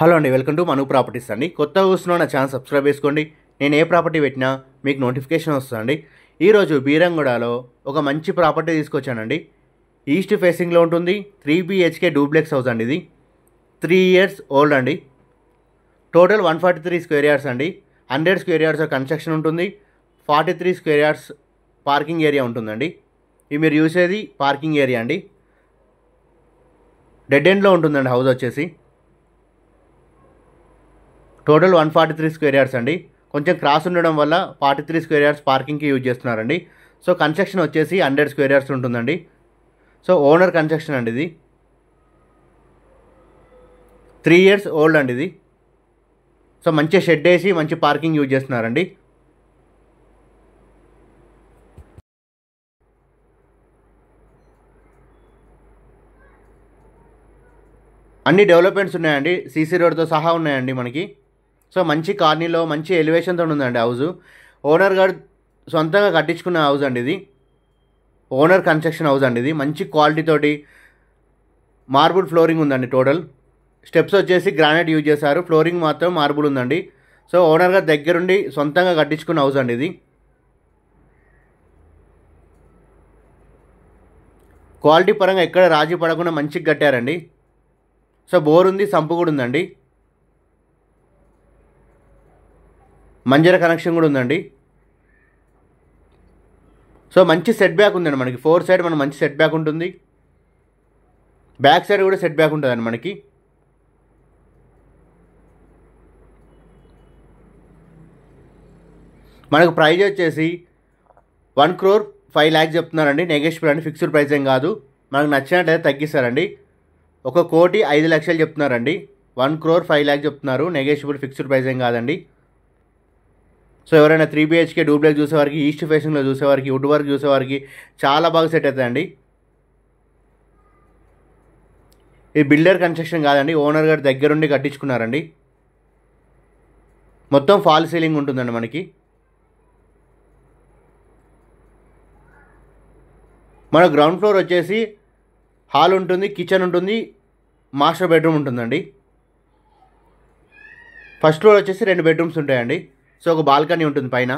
Hello అండి, welcome to Manu properties అండి. కొత్తగా చూస్తున్నా నా ఛానల్ సబ్స్క్రైబ్ చేసుకోండి. నేను ఏ ప్రాపర్టీ పెట్టినా మీకు నోటిఫికేషన్ వస్తుందండి. ఈరోజు బీరంగూడలో ఒక మంచి ప్రాపర్టీ తీసుకొచ్చానండి. ఈస్ట్ ఫేసింగ్లో ఉంటుంది. 3 BHK డూప్లెక్స్ హౌస్ అండి. ఇది 3 years ఓల్డ్ అండి. టోటల్ 143 స్క్వేర్ యార్డ్స్ అండి. 100 స్క్వేర్ యార్డ్స్ కన్స్ట్రక్షన్ ఉంటుంది. 43 స్క్వేర్ యార్డ్స్ పార్కింగ్ ఏరియా ఉంటుందండి. ఇది మీరు చూసేది పార్కింగ్ ఏరియా అండి. డెడ్ ఎండ్లో ఉంటుందండి హౌస్ వచ్చేసి. టోటల్ 143 స్క్వేర్ యార్డ్స్ అండి. కొంచెం క్రాస్ ఉండడం వల్ల 43 స్క్వేర్ యార్డ్స్ పార్కింగ్కి యూజ్ చేస్తున్నారండి. సో కన్స్ట్రక్షన్ వచ్చేసి 100 స్క్వేర్ యార్డ్స్ ఉంటుందండి. సో ఓనర్ కన్స్ట్రక్షన్ అండి ఇది. 3 years ఓల్డ్ అండి ఇది. సో మంచి షెడ్ వేసి మంచి పార్కింగ్ యూజ్ చేస్తున్నారండి. అన్ని డెవలప్మెంట్స్ ఉన్నాయండి. సీసీ రోడ్తో సహా ఉన్నాయండి మనకి. సో మంచి కాలనీలో మంచి ఎలివేషన్తో ఉందండి హౌస్. ఓనర్ గారు సొంతంగా కట్టించుకున్న హౌస్ అండి ఇది. ఓనర్ కన్స్ట్రక్షన్ హౌస్ అండి ఇది. మంచి క్వాలిటీ తోటి మార్బుల్ ఫ్లోరింగ్ ఉందండి. టోటల్ స్టెప్స్ వచ్చేసి గ్రానైట్ యూజ్ చేశారు. ఫ్లోరింగ్ మాత్రం మార్బుల్ ఉందండి. సో ఓనర్ గారు దగ్గరుండి సొంతంగా కట్టించుకున్న హౌస్ అండి ఇది. క్వాలిటీ పరంగా ఎక్కడ రాజీ పడకుండా మంచిగా కట్టారండి. సో బోర్ ఉంది, సంపు కూడా ఉందండి. మంజర కనెక్షన్ కూడా ఉందండి. సో మంచి సెట్ బ్యాక్ ఉందండి మనకి. 4 సైడ్ మనకు మంచి సెట్ బ్యాక్ ఉంటుంది. బ్యాక్ సైడ్ కూడా సెట్ బ్యాక్ ఉంటుందండి మనకి. మనకు ప్రైజ్ వచ్చేసి 1,05,00,000 చెప్తున్నారండి. నెగోషియబుల్ అండి, ఫిక్స్డ్ ప్రైస్ ఏం కాదు. మనకు నచ్చినట్లయితే తగ్గిస్తారండి. 1,05,00,000 చెప్తున్నారండి. 1,05,00,000 చెప్తున్నారు. నెగోషియబుల్, ఫిక్స్డ్ ప్రైస్ ఏం కాదండి. సో ఎవరైనా 3 BHK డూప్లెక్స్ చూసేవారికి, ఈస్ట్ ఫేసింగ్లో చూసేవారికి, వుడ్ వర్క్ చూసేవారికి చాలా బాగా సెట్ అవుతుందండి. ఇది బిల్డర్ కన్స్ట్రక్షన్ కాదండి, ఓనర్ గారి దగ్గరుండి కట్టించుకున్నారండి. మొత్తం ఫాల్ సీలింగ్ ఉంటుందండి మనకి. మన గ్రౌండ్ ఫ్లోర్ వచ్చేసి హాల్ ఉంటుంది, కిచెన్ ఉంటుంది, మాస్టర్ బెడ్రూమ్ ఉంటుందండి. ఫస్ట్ ఫ్లోర్ వచ్చేసి 2 bedrooms ఉంటాయండి. సో ఒక బాల్కనీ ఉంటుంది పైన.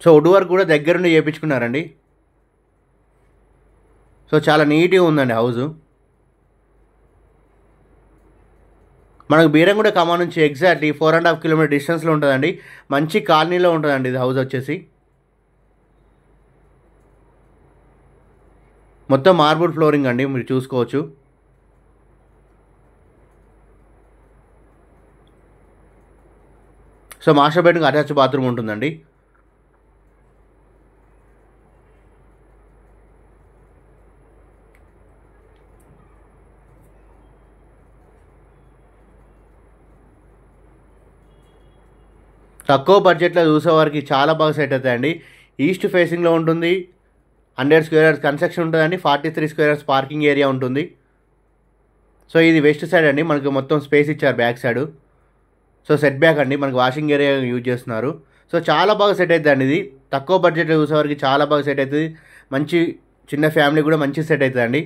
సో వుడ్ వర్క్ కూడా దగ్గరుండి చేయించుకున్నారండి. సో చాలా నీట్గా ఉందండి హౌజు. మనకు బీరంగూడ ఖమ్మం నుంచి ఎగ్జాక్ట్లీ 4.5 kilometer డిస్టెన్స్లో ఉంటుందండి. మంచి కాలనీలో ఉంటుందండి ఇది హౌస్ వచ్చేసి. మొత్తం మార్బుల్ ఫ్లోరింగ్ అండి, మీరు చూసుకోవచ్చు. So master bedroom attach bathroom ఉంటుందండి. తక్కువ బడ్జెట్లో చూసేవారికి చాలా బాగా సెట్ అవుతాయండి. ఈస్ట్ ఫేసింగ్లో ఉంటుంది. 100 స్క్వేర్ యార్డ్స్ కన్స్ట్రక్షన్ ఉంటుందండి. 43 స్క్వేర్ యార్డ్స్ పార్కింగ్ ఏరియా ఉంటుంది. సో ఇది వెస్ట్ సైడ్ అండి. మనకు మొత్తం స్పేస్ ఇచ్చారు back side. So set back అండి, మనకు వాషింగ్ ఏరియా యూజ్ చేస్తున్నారు. సో చాలా బాగా సెట్ అవుతుందండి ఇది. తక్కువ బడ్జెట్లో చూసేవారికి చాలా బాగా సెట్ అవుతుంది. మంచి చిన్న ఫ్యామిలీ కూడా మంచి సెట్ అవుతుందండి.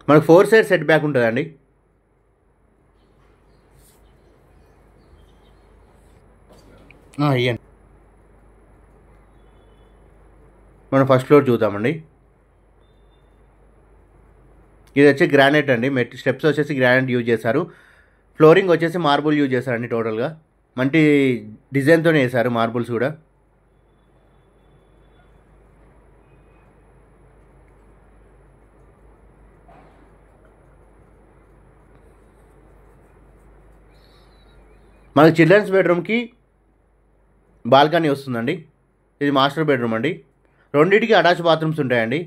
మనకు 4 side సెట్ బ్యాక్ ఉంటుందండి. ఇవ్వండి, మనం ఫస్ట్ ఫ్లోర్ చూద్దామండి. ఇది వచ్చి గ్రానైట్ అండి. స్టెప్స్ వచ్చేసి గ్రానైట్ యూజ్ చేశారు. ఫ్లోరింగ్ వచ్చేసి మార్బుల్ యూజ్ చేశారండి. టోటల్గా మంచి డిజైన్తోనే వేశారు మార్బుల్స్ కూడా. మనకి చిల్డ్రన్స్ బెడ్రూమ్కి బాల్కనీ వస్తుందండి. ఇది మాస్టర్ బెడ్రూమ్ అండి. రెండింటికి అటాచ్ బాత్రూమ్స్ ఉంటాయండి.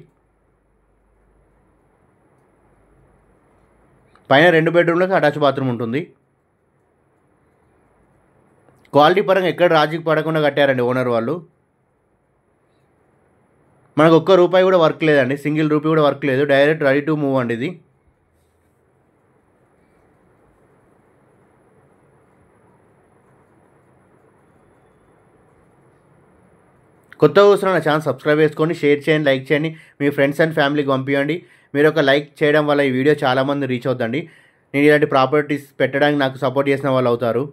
పైన 2 bedroomలకు అటాచ్ బాత్రూమ్ ఉంటుంది. క్వాలిటీ పరంగా ఎక్కడ రాజీకి పడకుండా కట్టారండి ఓనర్ వాళ్ళు. మనకు ఒక్క రూపాయి కూడా వర్క్ లేదండి, సింగిల్ రూపీ కూడా వర్క్ లేదు. డైరెక్ట్ రెడీ టు మూవ్ అండి ఇది. కొత్తగా చూస్తున్న నా ఛానల్ సబ్స్క్రైబ్ చేసుకోండి, షేర్ చేయండి, లైక్ చేయండి, మీ ఫ్రెండ్స్ అండ్ ఫ్యామిలీకి పంపించండి. మీరు ఒక లైక్ చేయడం వల్ల ఈ వీడియో చాలామంది రీచ్ అవుతుందండి. నేను ఇలాంటి ప్రాపర్టీస్ పెట్టడానికి నాకు సపోర్ట్ చేసిన వాళ్ళు అవుతారు.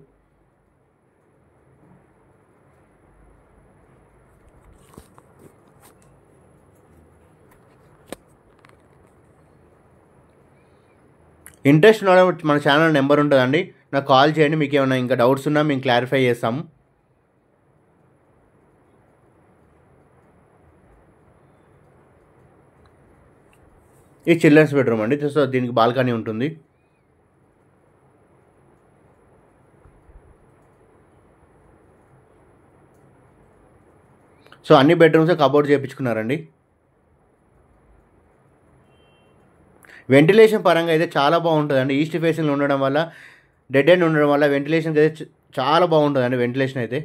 ఇంట్రెస్ట్ ఉన్న మన ఛానల్ నెంబర్ ఉంటుందండి, నాకు కాల్ చేయండి. మీకు ఏమైనా ఇంకా డౌట్స్ ఉన్నా మేము క్లారిఫై చేస్తాము. ఇది చిల్డ్రన్స్ బెడ్రూమ్ అండి. సో దీనికి బాల్కనీ ఉంటుంది. సో అన్ని బెడ్రూమ్స్ కబోర్డ్ చేయించుకున్నారండి. వెంటిలేషన్ పరంగా అయితే చాలా బాగుంటుందండి. ఈస్ట్ ఫేసింగ్లో ఉండడం వల్ల, డెడ్ ఎండ్ ఉండడం వల్ల వెంటిలేషన్ అయితే చాలా బాగుంటుందండి. వెంటిలేషన్ అయితే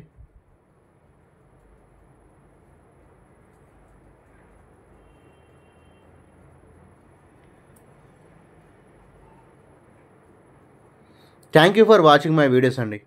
thank you for watching my videos అండి.